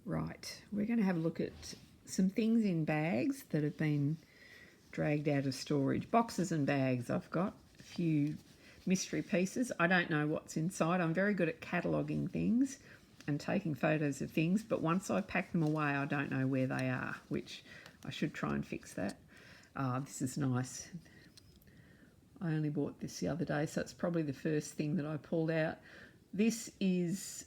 Right, we're going to have a look at some things in bags that have been dragged out of storage. Boxes and bags. I've got a few mystery pieces. I don't know what's inside. I'm very good at cataloguing things and taking photos of things, but once I pack them away, I don't know where they are, which I should try and fix that. This is nice. I only bought this the other day, so it's probably the first thing that I pulled out. This is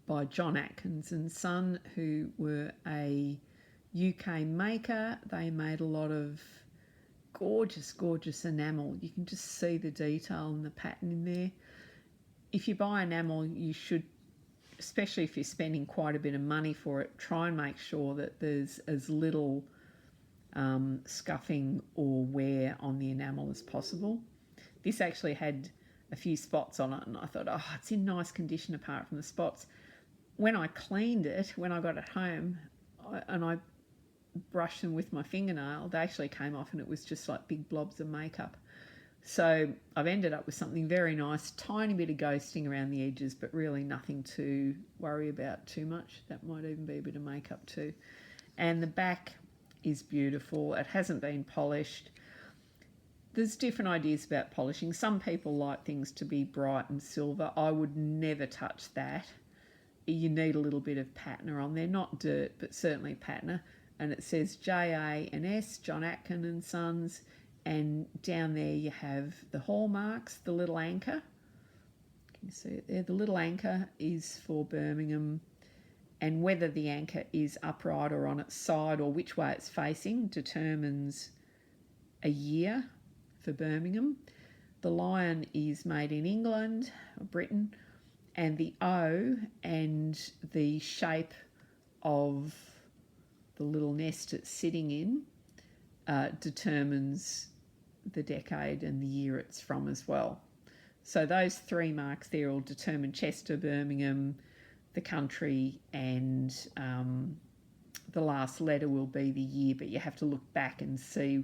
by John Atkins and Son, who were a UK maker. They made a lot of gorgeous, gorgeous enamel. You can just see the detail and the pattern in there. If you buy enamel, you should, especially if you're spending quite a bit of money for it, try and make sure that there's as little scuffing or wear on the enamel as possible. This actually had a few spots on it, and I thought, oh, it's in nice condition apart from the spots. When I cleaned it, when I got it home, I brushed them with my fingernail, they actually came off and it was just like big blobs of makeup. So I've ended up with something very nice, tiny bit of ghosting around the edges, but really nothing to worry about too much. That might even be a bit of makeup too. And the back is beautiful. It hasn't been polished. There's different ideas about polishing. Some people like things to be bright and silver. I would never touch that. You need a little bit of patina on there, not dirt, but certainly patina. And it says J-A-N-S, John Atkin and Sons, and down there you have the hallmarks, the little anchor. Can you see it there? The little anchor is for Birmingham, and whether the anchor is upright or on its side or which way it's facing determines a year for Birmingham. The lion is made in England or Britain, and the O and the shape of the little nest it's sitting in determines the decade and the year it's from as well. So those three marks there will determine Chester, Birmingham, the country, and the last letter will be the year, but you have to look back and see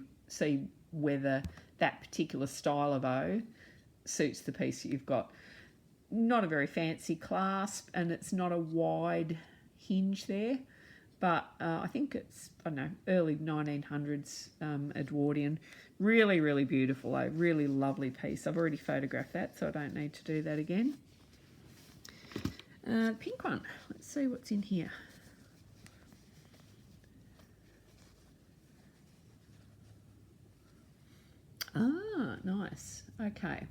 whether that particular style of O suits the piece that you've got. Not a very fancy clasp, and it's not a wide hinge there, but I think it's, I don't know, early 1900s Edwardian. Really, really beautiful, a really lovely piece. I've already photographed that, so I don't need to do that again. Pink one. Let's see what's in here. Ah, nice. Okay.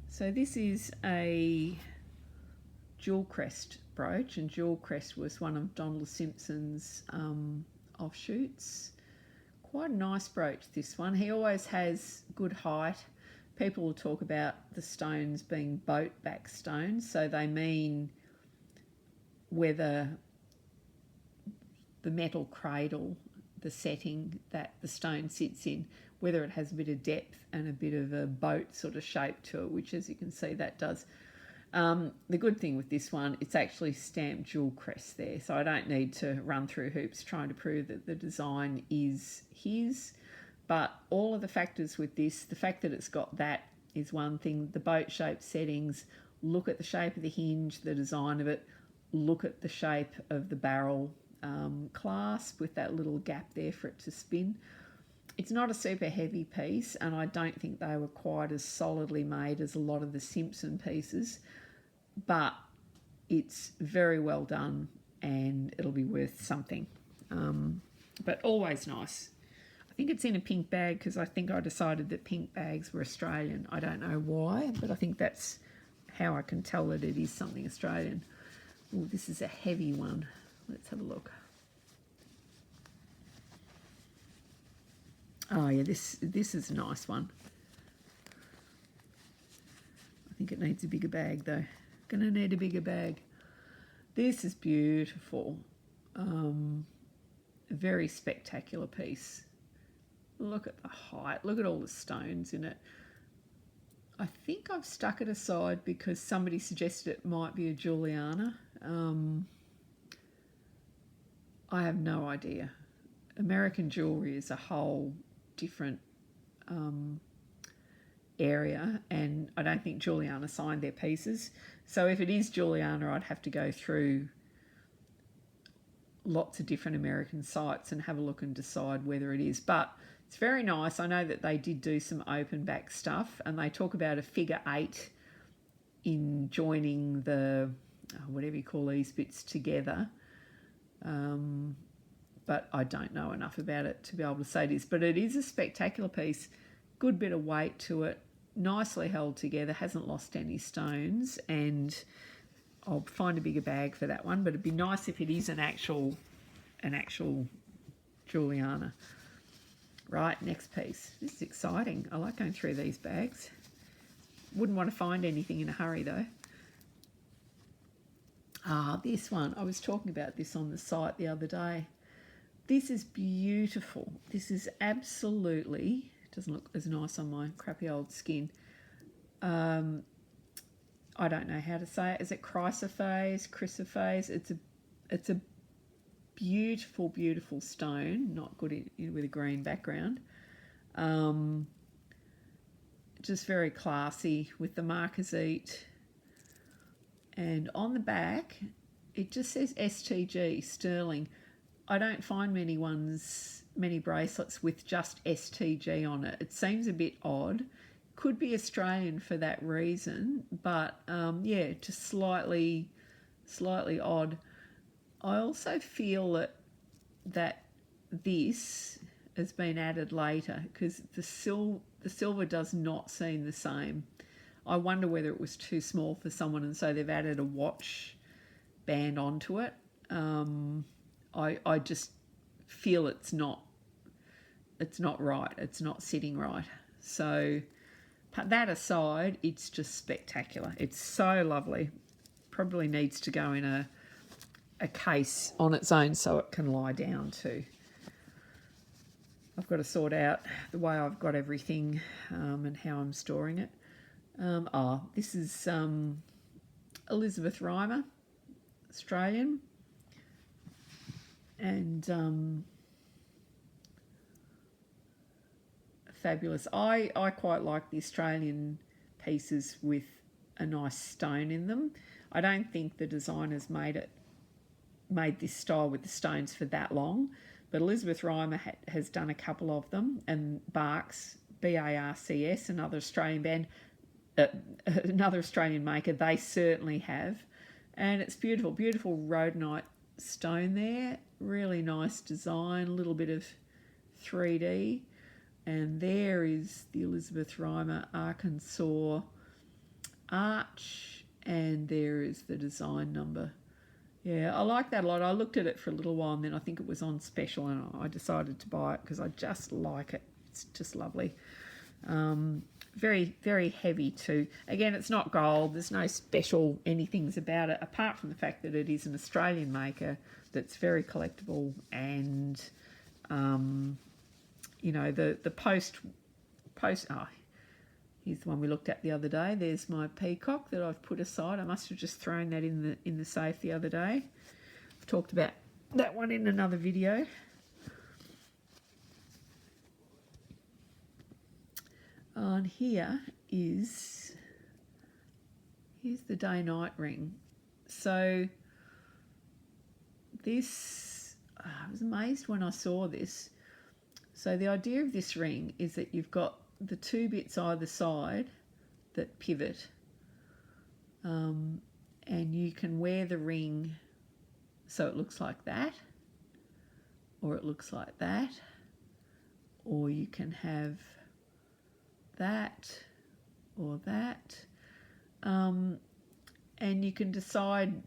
So this is a jewel crest brooch, and jewel crest was one of Donald Simpson's offshoots. Quite a nice brooch, this one. He always has good height. People will talk about the stones being boat back stones, so they mean whether the metal cradle, the setting that the stone sits in, whether it has a bit of depth and a bit of a boat sort of shape to it, which, as you can see, that does. The good thing with this one, it's actually stamped jewel crest there, so I don't need to run through hoops trying to prove that the design is his. But all of the factors with this, the fact that it's got that is one thing. The boat shape settings, look at the shape of the hinge, the design of it, look at the shape of the barrel clasp with that little gap there for it to spin. It's not a super heavy piece, and I don't think they were quite as solidly made as a lot of the Simpson pieces, but it's very well done and it'll be worth something. But always nice. I think it's in a pink bag because I think I decided that pink bags were Australian. I don't know why, but I think that's how I can tell that it is something Australian. Oh, this is a heavy one. Let's have a look. Oh yeah, this is a nice one. I think it needs a bigger bag though. Gonna need a bigger bag. This is beautiful. A very spectacular piece. Look at the height. Look at all the stones in it. I think I've stuck it aside because somebody suggested it might be a Juliana. I have no idea. American jewellery is a whole different area, and I don't think Juliana signed their pieces, So if it is Juliana, I'd have to go through lots of different American sites and have a look and decide whether it is. But it's very nice. I know that they did do some open back stuff, and they talk about a figure 8 in joining the, whatever you call these bits together. But I don't know enough about it to be able to say this. But it is a spectacular piece, good bit of weight to it, nicely held together, hasn't lost any stones, and I'll find a bigger bag for that one. But it'd be nice if it is an actual Juliana. Right, next piece. This is exciting. I like going through these bags. Wouldn't want to find anything in a hurry though. This one. I was talking about this on the site the other day. This is beautiful. This is absolutely, doesn't look as nice on my crappy old skin. I don't know how to say it. Is it chrysoprase, chrysoprase? It's a beautiful, beautiful stone. Not good with a green background. Just very classy with the marquisite. And on the back, it just says STG, sterling. I don't find many bracelets with just STG on it. It seems a bit odd. Could be Australian for that reason, but yeah, just slightly odd. I also feel that this has been added later, because the silver does not seem the same. I wonder whether it was too small for someone, and so they've added a watch band onto it. I just feel it's not right. It's not sitting right. So that aside, it's just spectacular. It's so lovely. Probably needs to go in a case on its own so it can lie down too. I've got to sort out the way I've got everything and how I'm storing it. This is Elizabeth Reimer, Australian, and fabulous. I quite like the Australian pieces with a nice stone in them. I don't think the designers made this style with the stones for that long, but Elizabeth Reimer has done a couple of them, and Barks, BARCS, another Australian band, another Australian maker, they certainly have. And it's beautiful, beautiful rhodonite stone there. Really nice design, a little bit of 3D. And there is the Elizabeth Reimer Arkansas arch, and there is the design number. Yeah, I like that a lot. I looked at it for a little while, and then I think it was on special, and I decided to buy it because I just like it. It's just lovely. Very, very heavy too. Again, it's not gold. There's no special anythings about it, apart from the fact that it is an Australian maker that's very collectible. And, you know, the post. Oh, here's the one we looked at the other day. There's my peacock that I've put aside. I must have just thrown that in the safe the other day. I've talked about that one in another video. On here here's the day-night ring. So this, I was amazed when I saw this. So the idea of this ring is that you've got the two bits either side that pivot, and you can wear the ring so it looks like that, or it looks like that, or you can have that or that, and you can decide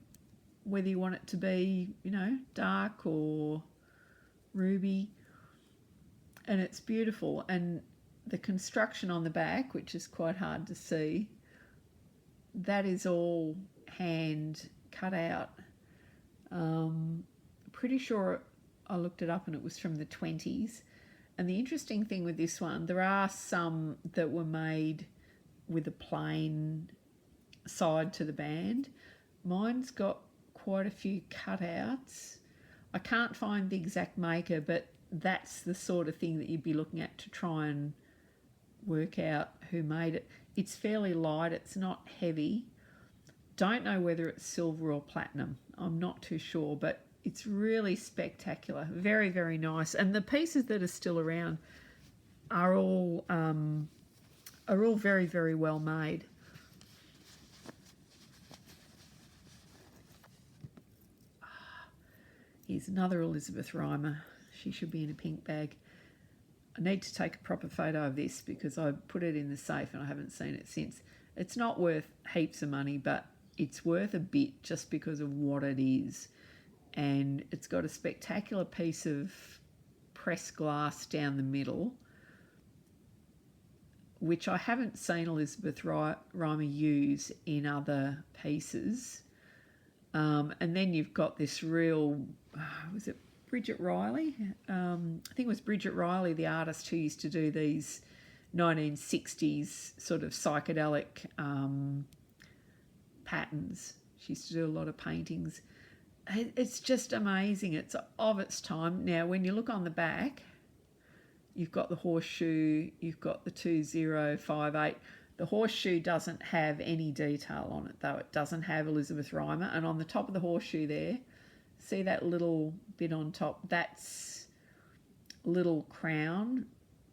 whether you want it to be, you know, dark or ruby, and it's beautiful. And the construction on the back, which is quite hard to see, that is all hand cut out. Pretty sure I looked it up and it was from the 20s. And the interesting thing with this one, there are some that were made with a plain side to the band. Mine's got quite a few cutouts. I can't find the exact maker, but that's the sort of thing that you'd be looking at to try and work out who made it. It's fairly light, it's not heavy, Don't know whether it's silver or platinum. I'm not too sure, but it's really spectacular. Very, very nice. And the pieces that are still around are all very, very well made. Here's another Elizabeth Rymer. She should be in a pink bag. I need to take a proper photo of this because I put it in the safe and I haven't seen it since. It's not worth heaps of money, but it's worth a bit just because of what it is. And it's got a spectacular piece of pressed glass down the middle, which I haven't seen Elizabeth Rymer use in other pieces. And then you've got this real, was it Bridget Riley? I think it was Bridget Riley, the artist who used to do these 1960s sort of psychedelic patterns. She used to do a lot of paintings. It's just amazing. It's of its time. Now, when you look on the back, you've got the horseshoe, you've got the 2058. The horseshoe doesn't have any detail on it, though. It doesn't have Elizabeth Rymer. And on the top of the horseshoe there, see that little bit on top? That's little crown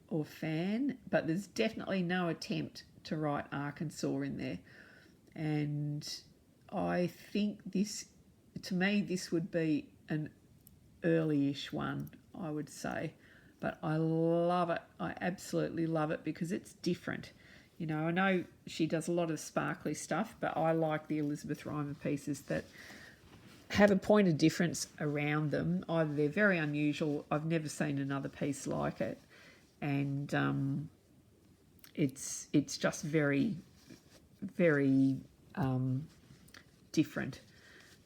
or fan, but there's definitely no attempt to write Arkansas in there. And I think this, to me, this would be an early-ish one, I would say. But I love it. I absolutely love it because it's different. You know, I know she does a lot of sparkly stuff, but I like the Elizabeth Rymer pieces that have a point of difference around them. Either they're very unusual, I've never seen another piece like it, and it's just very, very different.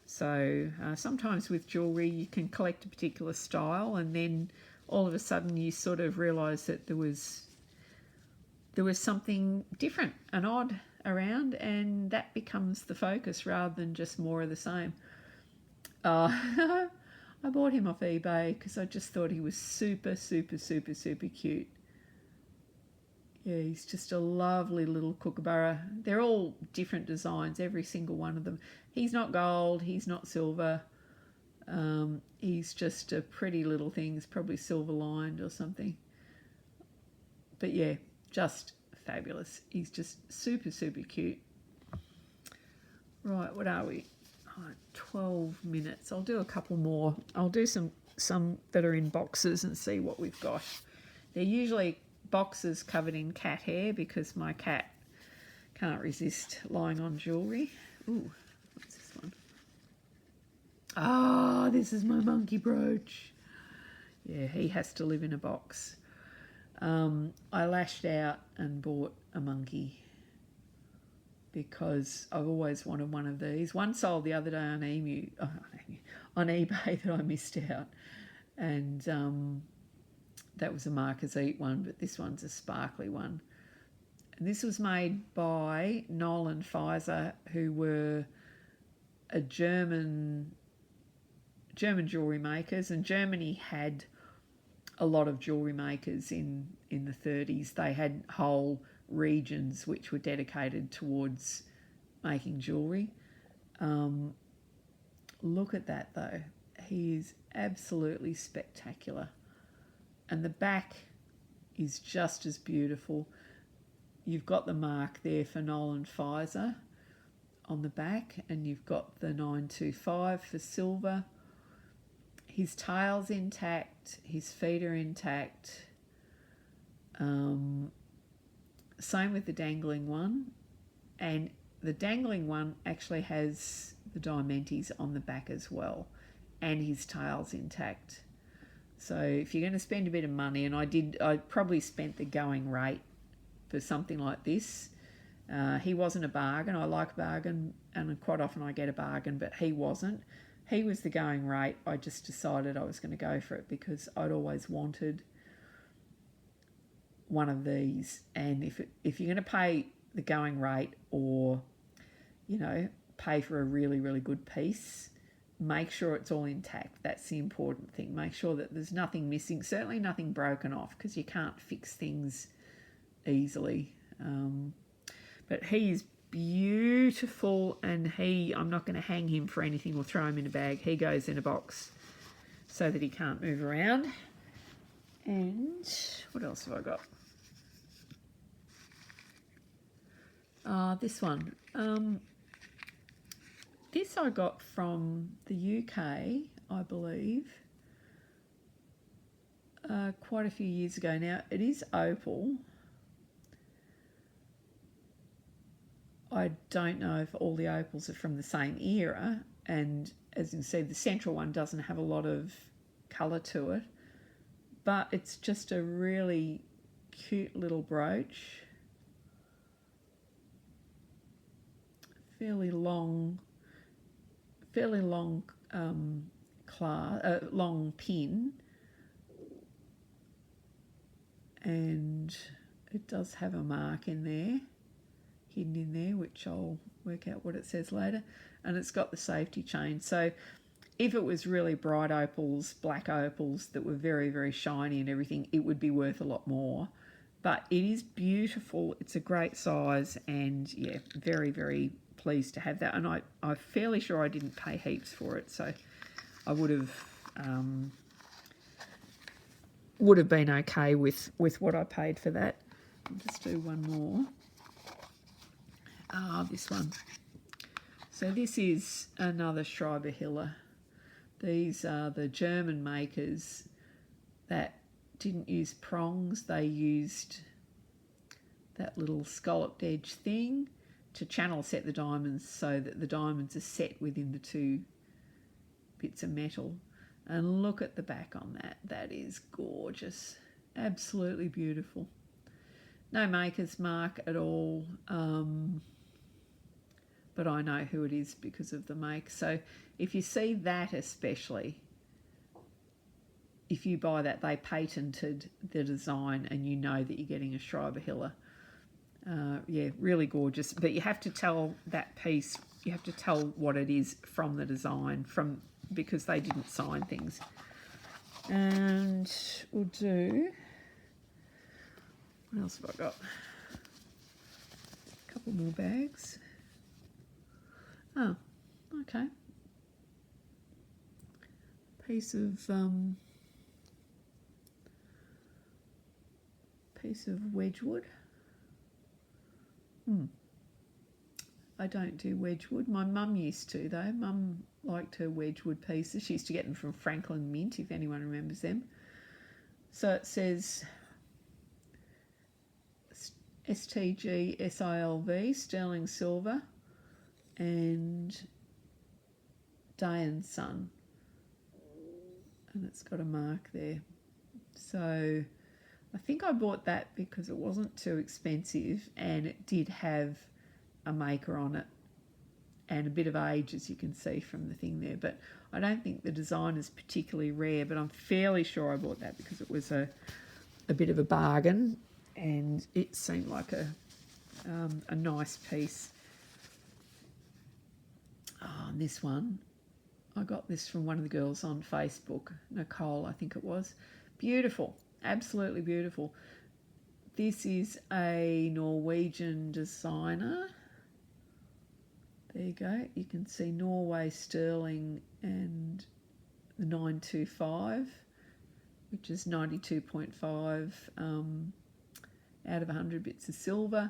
So sometimes with jewellery you can collect a particular style and then all of a sudden you sort of realise that there was something different and odd around, and that becomes the focus rather than just more of the same. I bought him off eBay because I just thought he was super, super, super, super cute. Yeah, he's just a lovely little kookaburra. They're all different designs, every single one of them. He's not gold, he's not silver. He's just a pretty little thing. He's probably silver lined or something. But yeah, just fabulous. He's just super, super cute. Right, what are we? 12 minutes. I'll do a couple more. I'll do some that are in boxes and see what we've got. They're usually boxes covered in cat hair because my cat can't resist lying on jewellery. Ooh, what's this one? Ah, this is my monkey brooch. Yeah, he has to live in a box. I lashed out and bought a monkey because I've always wanted one of these. One sold the other day on on eBay that I missed out, and that was a Marcus Eat one, but this one's a sparkly one. And this was made by Noel and Pfizer, who were a German jewellery makers, and Germany had a lot of jewellery makers in the 30s. They had whole regions which were dedicated towards making jewellery. Look at that though. He is absolutely spectacular. And the back is just as beautiful. You've got the mark there for Noel and Pfizer on the back, and you've got the 925 for silver. His tail's intact, his feet are intact. Same with the dangling one, and the dangling one actually has the diamantes on the back as well, and his tail's intact. So if you're going to spend a bit of money, and I probably spent the going rate for something like this. He wasn't a bargain. I like a bargain, and quite often I get a bargain, but he wasn't. He was the going rate. I just decided I was going to go for it because I'd always wanted one of these. And if you're going to pay the going rate, or pay for a really, really good piece, make sure it's all intact. That's the important thing. Make sure that there's nothing missing, certainly nothing broken off, because you can't fix things easily. But he's beautiful, and I'm not going to hang him for anything or throw him in a bag. He goes in a box so that he can't move around. And what else have I got? This one. This I got from the UK, I believe, quite a few years ago now. It is opal. I don't know if all the opals are from the same era, and as you can see, the central one doesn't have a lot of colour to it, but it's just a really cute little brooch. Fairly long long pin, and it does have a mark in there, hidden in there, which I'll work out what it says later, and it's got the safety chain. So if it was really bright opals, black opals that were very, very shiny and everything, it would be worth a lot more. But it is beautiful. It's a great size, and yeah, very, very pleased to have that. And I'm fairly sure I didn't pay heaps for it, so I would have been okay with what I paid for that. I'll just do one more. This one. So this is another Schreiber-Hiller. These are the German makers that didn't use prongs. They used that little scalloped edge thing to channel set the diamonds so that the diamonds are set within the two bits of metal. And look at the back on that. That is gorgeous. Absolutely beautiful. No maker's mark at all, but I know who it is because of the make. So if you see that, especially, if you buy that, they patented the design and you know that you're getting a Schreiber-Hiller. Yeah, really gorgeous. But you have to tell that piece, you have to tell what it is from the design, because they didn't sign things. And we'll do, what else have I got? A couple more bags. Oh, okay. Piece of Wedgwood. I don't do Wedgwood. My mum used to, though. Mum liked her Wedgwood pieces. She used to get them from Franklin Mint, if anyone remembers them. So it says STG-SILV, sterling silver, and Day and Sun. And it's got a mark there. So I think I bought that because it wasn't too expensive and it did have a maker on it and a bit of age, as you can see from the thing there. But I don't think the design is particularly rare, but I'm fairly sure I bought that because it was a bit of a bargain and it seemed like a nice piece. Oh, and this one, I got this from one of the girls on Facebook, Nicole, I think it was. Beautiful, absolutely beautiful. This is a Norwegian designer. There you go. You can see Norway sterling and the 925, which is 92.5 out of 100 bits of silver.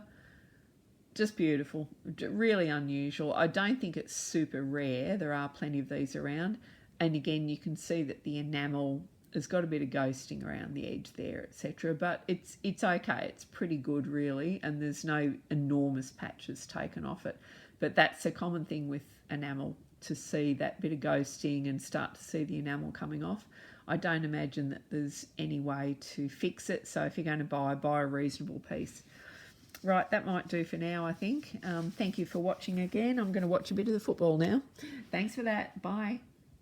Just beautiful, really unusual. I don't think it's super rare. There are plenty of these around. And again, you can see that the enamel has got a bit of ghosting around the edge there, etc. But it's okay. It's pretty good, really. And there's no enormous patches taken off it. But that's a common thing with enamel, to see that bit of ghosting and start to see the enamel coming off. I don't imagine that there's any way to fix it. So if you're going to buy a reasonable piece. Right, that might do for now, I think. Thank you for watching again. I'm going to watch a bit of the football now. Thanks for that. Bye.